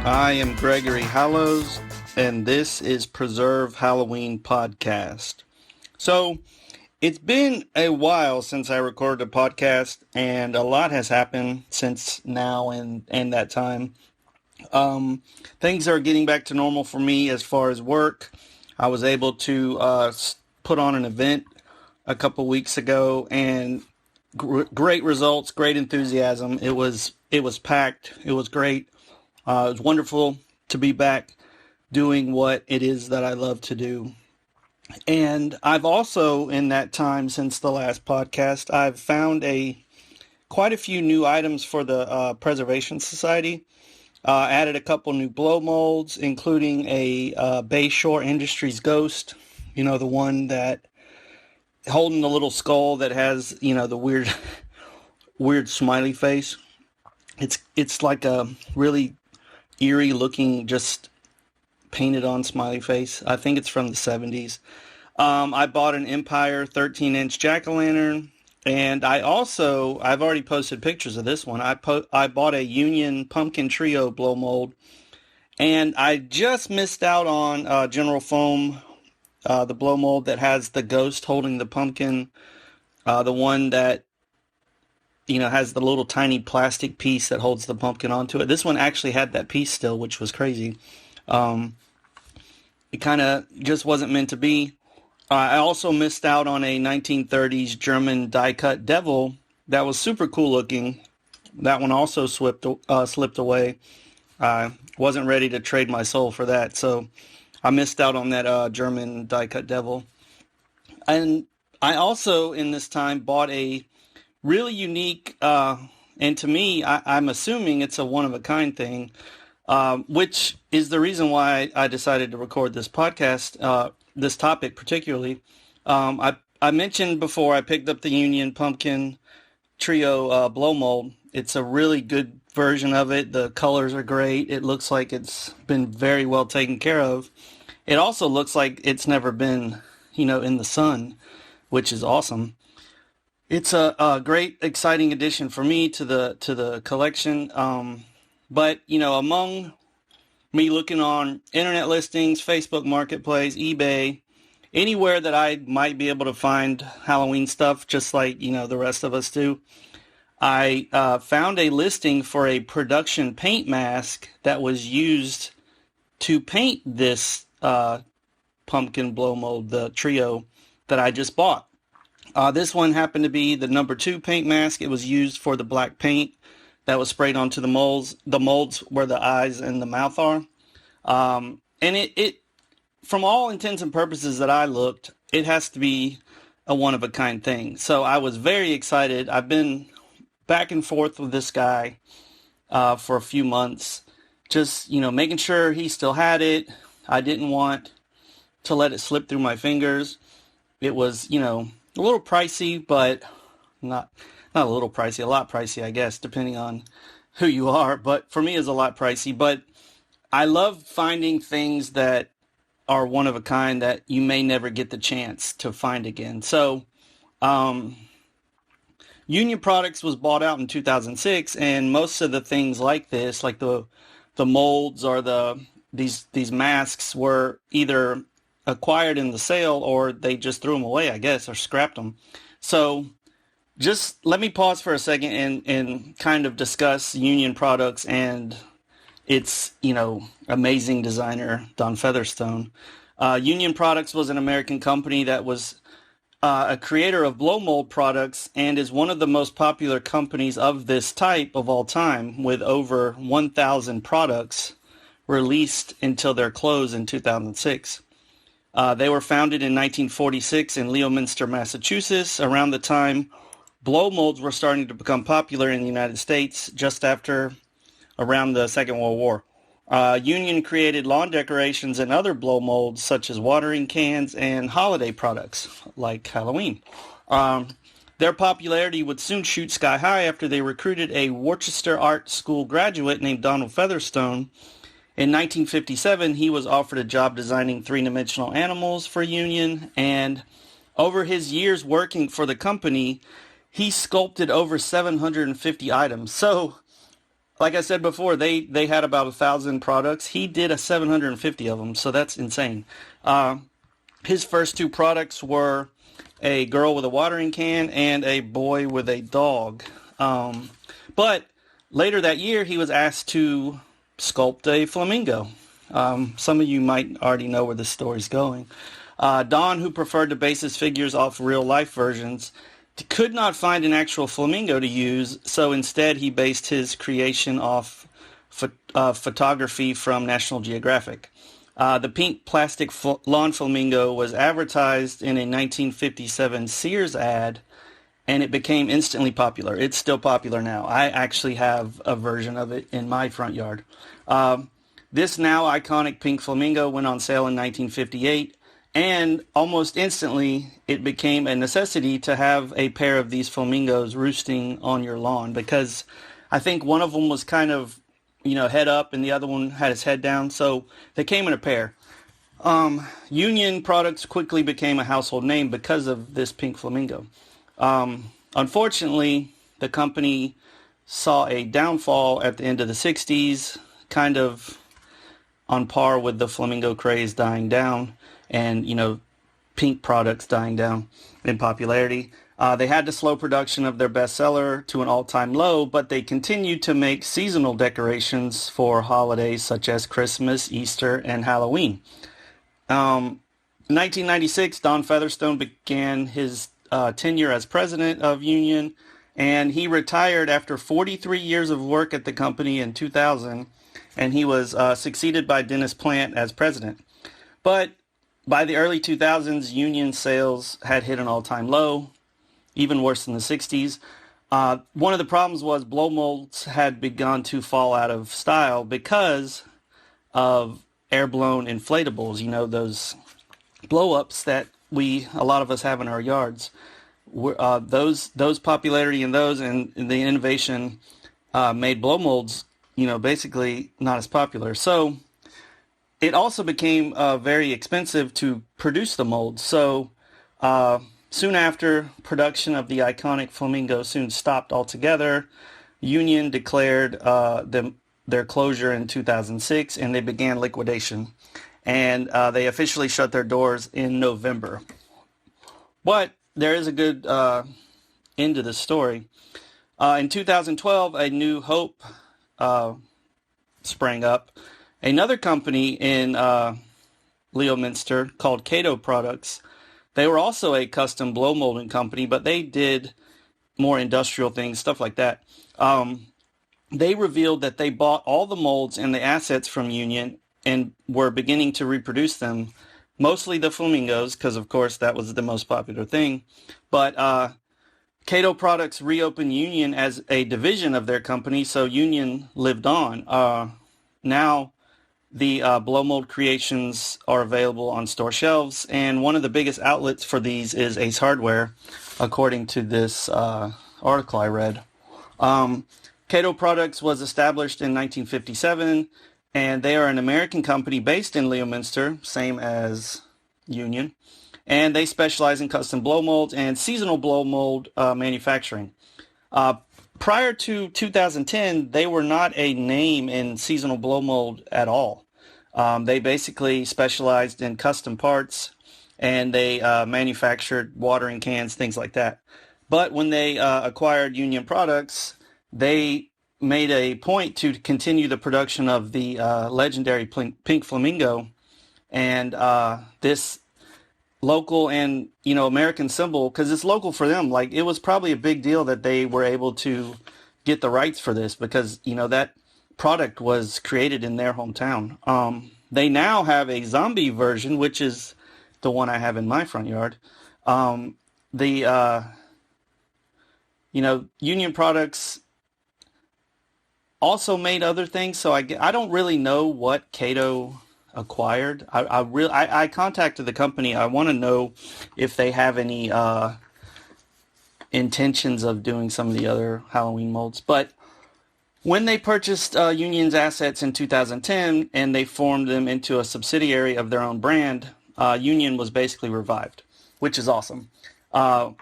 I am Gregory Hallows, and this is Preserve Halloween Podcast. So, it's been a while since I recorded a podcast, and a lot has happened since now and that time. Things are getting back to normal for me as far as work. I was able to put on an event a couple weeks ago, and great results, great enthusiasm. It was packed. It was great. It was wonderful to be back doing what it is that I love to do. And I've also, in that time since the last podcast, I've found quite a few new items for the Preservation Society. Added a couple new blow molds, including a Bayshore Industries Ghost. You know, the one that holding the little skull that has, the weird smiley face. It's like a really eerie looking, just painted on smiley face. I think it's from the 70s. I bought an Empire 13-inch jack-o'-lantern, and I've already posted pictures of this one. I bought a Union Pumpkin Trio blow mold, and I just missed out on General Foam, the blow mold that has the ghost holding the pumpkin, the one that has the little tiny plastic piece that holds the pumpkin onto it. This one actually had that piece still, which was crazy. It kind of just wasn't meant to be. I also missed out on a 1930s German die-cut devil that was super cool looking. That one also slipped away. I wasn't ready to trade my soul for that, so I missed out on that German die-cut devil. And I also, in this time, bought a really unique, and to me, I'm assuming it's a one-of-a-kind thing, which is the reason why I decided to record this podcast, this topic particularly. I mentioned before I picked up the Union Pumpkin Trio blow mold. It's a really good version of it. The colors are great. It looks like it's been very well taken care of. It also looks like it's never been, in the sun, which is awesome. It's a great, exciting addition for me to the collection. But among me looking on internet listings, Facebook Marketplace, eBay, anywhere that I might be able to find Halloween stuff, just like the rest of us do, I found a listing for a production paint mask that was used to paint this pumpkin blow mold, the trio that I just bought. This one happened to be the number 2 paint mask. It was used for the black paint that was sprayed onto the molds. The molds where the eyes and the mouth are. And it, from all intents and purposes that I looked, it has to be a one-of-a-kind thing. So I was very excited. I've been back and forth with this guy for a few months, just, making sure he still had it. I didn't want to let it slip through my fingers. It was, a little pricey, but not a little pricey, a lot pricey, I guess, depending on who you are. But for me, it's a lot pricey. But I love finding things that are one of a kind that you may never get the chance to find again. So, Union Products was bought out in 2006, and most of the things like this, like the molds or these masks, were either acquired in the sale or they just threw them away, I guess, or scrapped them. So just let me pause for a second and kind of discuss Union Products and its, amazing designer, Don Featherstone. Union Products was an American company that was a creator of blow mold products and is one of the most popular companies of this type of all time, with over 1,000 products released until their close in 2006. They were founded in 1946 in Leominster, Massachusetts, around the time blow molds were starting to become popular in the United States, just after around the Second World War. Union created lawn decorations and other blow molds, such as watering cans and holiday products, like Halloween. Their popularity would soon shoot sky high after they recruited a Worcester Art School graduate named Donald Featherstone. In 1957, he was offered a job designing three-dimensional animals for Union, and over his years working for the company, he sculpted over 750 items. So like I said before, they had about 1,000 products. He did a 750 of them, so that's insane. Uh, his first two products were a girl with a watering can and a boy with a dog. But later that year, he was asked to sculpt a flamingo. Some of you might already know where this story's going. Don, who preferred to base his figures off real-life versions, could not find an actual flamingo to use, so instead he based his creation off photography from National Geographic. The pink plastic lawn flamingo was advertised in a 1957 Sears ad, and it became instantly popular. It's still popular now. I actually have a version of it in my front yard. This now iconic pink flamingo went on sale in 1958, and almost instantly it became a necessity to have a pair of these flamingos roosting on your lawn, because I think one of them was kind of, head up, and the other one had his head down, so they came in a pair. Union Products quickly became a household name because of this pink flamingo. Unfortunately, the company saw a downfall at the end of the 60s, kind of on par with the flamingo craze dying down and, pink products dying down in popularity. They had to slow production of their bestseller to an all-time low, but they continued to make seasonal decorations for holidays such as Christmas, Easter, and Halloween. In 1996, Don Featherstone began his tenure as president of Union, and he retired after 43 years of work at the company in 2000, and he was succeeded by Dennis Plant as president. But by the early 2000s, Union sales had hit an all-time low, even worse than the 60s. One of the problems was blow molds had begun to fall out of style because of air-blown inflatables, those blow-ups that a lot of us have in our yards. Those popularity in those and the innovation made blow molds, basically not as popular. So it also became very expensive to produce the molds. So soon after, production of the iconic flamingo soon stopped altogether. Union declared their closure in 2006, and they began liquidation. And they officially shut their doors in November. But there is a good end to the story. In 2012, a new hope sprang up. Another company in Leominster called Cado Products. They were also a custom blow molding company, but they did more industrial things, stuff like that. They revealed that they bought all the molds and the assets from Union and were beginning to reproduce them, mostly the flamingos, because of course that was the most popular thing. But Cado Products reopened Union as a division of their company, so Union lived on. Now the blow mold creations are available on store shelves, and one of the biggest outlets for these is Ace Hardware, according to this article I read. Cado Products was established in 1957, and they are an American company based in Leominster, same as Union, and they specialize in custom blow molds and seasonal blow mold manufacturing. Prior to 2010, they were not a name in seasonal blow mold at all. They basically specialized in custom parts, and they manufactured watering cans, things like that. But when they acquired Union Products, they made a point to continue the production of the legendary pink flamingo, and this local and American symbol, because it's local for them. Like, it was probably a big deal that they were able to get the rights for this, because that product was created in their hometown. They now have a zombie version, which is the one I have in my front yard. Union Products also made other things, so I don't really know what Cado acquired. I contacted the company. I want to know if they have any intentions of doing some of the other Halloween molds. But when they purchased Union's assets in 2010 and they formed them into a subsidiary of their own brand, Union was basically revived, which is awesome. And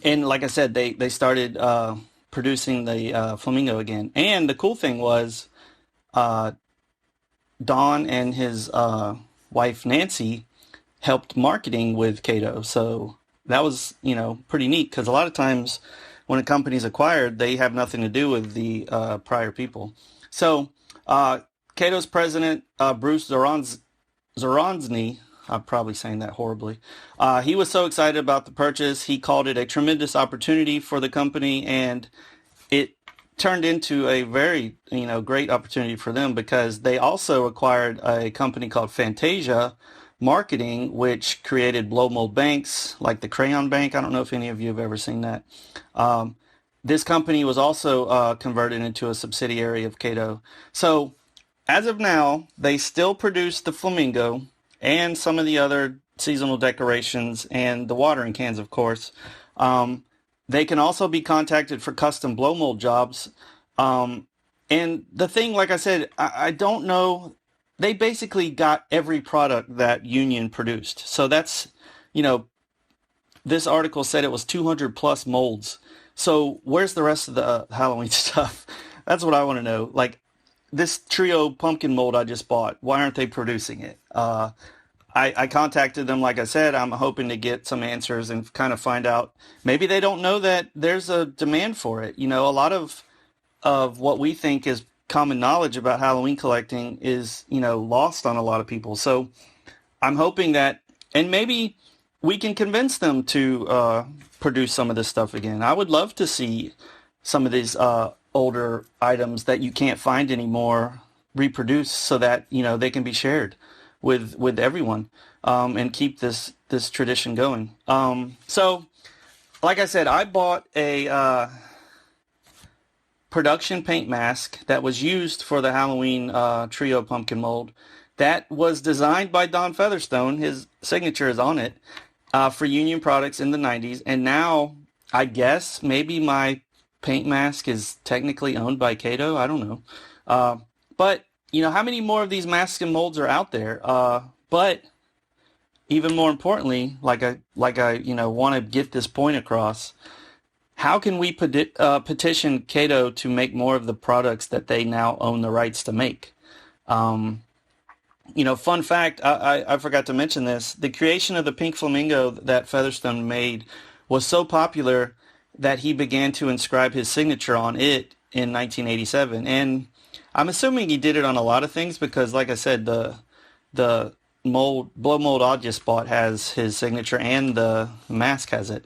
like I said, they started producing the flamingo again. And the cool thing was uh, Don and his wife Nancy helped marketing with Cado. So that was, pretty neat because a lot of times when a company's acquired, they have nothing to do with the prior people. So Cado's president, Bruce Zoronsny, I'm probably saying that horribly. He was so excited about the purchase. He called it a tremendous opportunity for the company, and it turned into a very, great opportunity for them because they also acquired a company called Fantasia Marketing, which created blow mold banks like the Crayon Bank. I don't know if any of you have ever seen that. Um, this company was also converted into a subsidiary of Cado. So as of now, they still produce the flamingo and some of the other seasonal decorations and the watering cans, of course. They can also be contacted for custom blow mold jobs. And the thing, like I said, I don't know. They basically got every product that Union produced. So that's, you know, this article said it was 200 plus molds. So where's the rest of the Halloween stuff? That's what I want to know. Like this trio pumpkin mold I just bought, why aren't they producing it? I contacted them, like I said. I'm hoping to get some answers and kind of find out. Maybe they don't know that there's a demand for it. You know, a lot of what we think is common knowledge about Halloween collecting is, lost on a lot of people. So I'm hoping that, and maybe we can convince them to produce some of this stuff again. I would love to see some of these older items that you can't find anymore reproduced so that, they can be shared with everyone, and keep this tradition going. So like I said, I bought a production paint mask that was used for the Halloween trio pumpkin mold that was designed by Don Featherstone. His signature is on it, for Union Products in the 90s. And now I guess maybe my paint mask is technically owned by Cado. I don't know. But how many more of these masks and molds are out there? But even more importantly, like I want to get this point across. How can we petition Cado to make more of the products that they now own the rights to make? Fun fact, I forgot to mention this. The creation of the pink flamingo that Featherstone made was so popular that he began to inscribe his signature on it in 1987. And I'm assuming he did it on a lot of things because, like I said, the blow mold I just bought has his signature and the mask has it.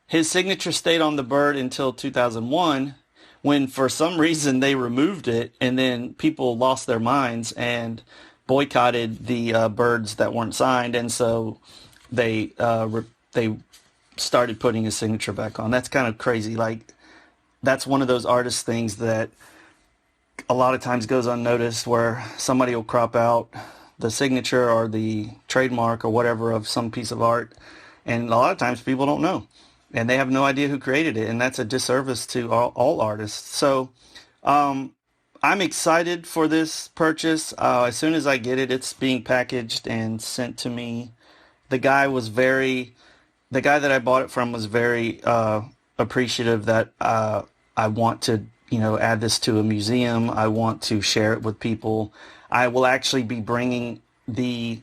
His signature stayed on the bird until 2001, when for some reason they removed it, and then people lost their minds and boycotted the birds that weren't signed, and so they started putting his signature back on. That's kind of crazy. Like, that's one of those artist things that a lot of times goes unnoticed, where somebody will crop out the signature or the trademark or whatever of some piece of art, and a lot of times people don't know. And they have no idea who created it, and that's a disservice to all artists. So I'm excited for this purchase. As soon as I get it, it's being packaged and sent to me. The guy that I bought it from was very appreciative that I want to, add this to a museum. I want to share it with people. I will actually be bringing the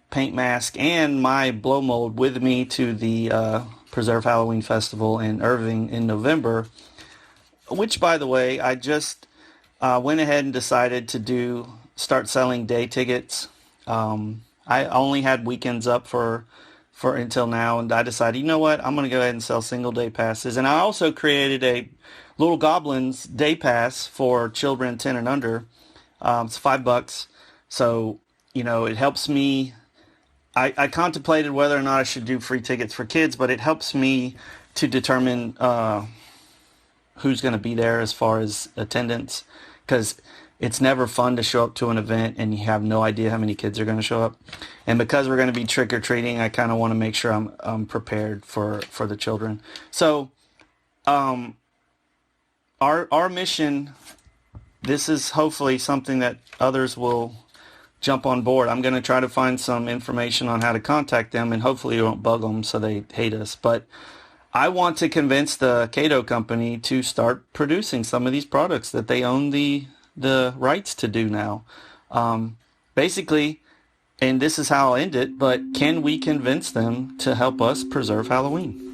paint mask and my blow mold with me to the Preserve Halloween Festival in Irving in November, which, by the way, I just went ahead and decided to start selling day tickets. I only had weekends up for until now, and I decided, you know what, I'm going to go ahead and sell single day passes. And I also created a Little Goblins day pass for children 10 and under. It's $5. So, it helps me. I contemplated whether or not I should do free tickets for kids, but it helps me to determine who's going to be there as far as attendance, because it's never fun to show up to an event and you have no idea how many kids are going to show up. And because we're going to be trick-or-treating, I kind of want to make sure I'm prepared for the children. So our mission, this is hopefully something that others will jump on board. I'm going to try to find some information on how to contact them, and hopefully it won't bug them so they hate us. But I want to convince the Cado company to start producing some of these products that they own the rights to do now. Basically, and this is how I'll end it, but can we convince them to help us preserve Halloween?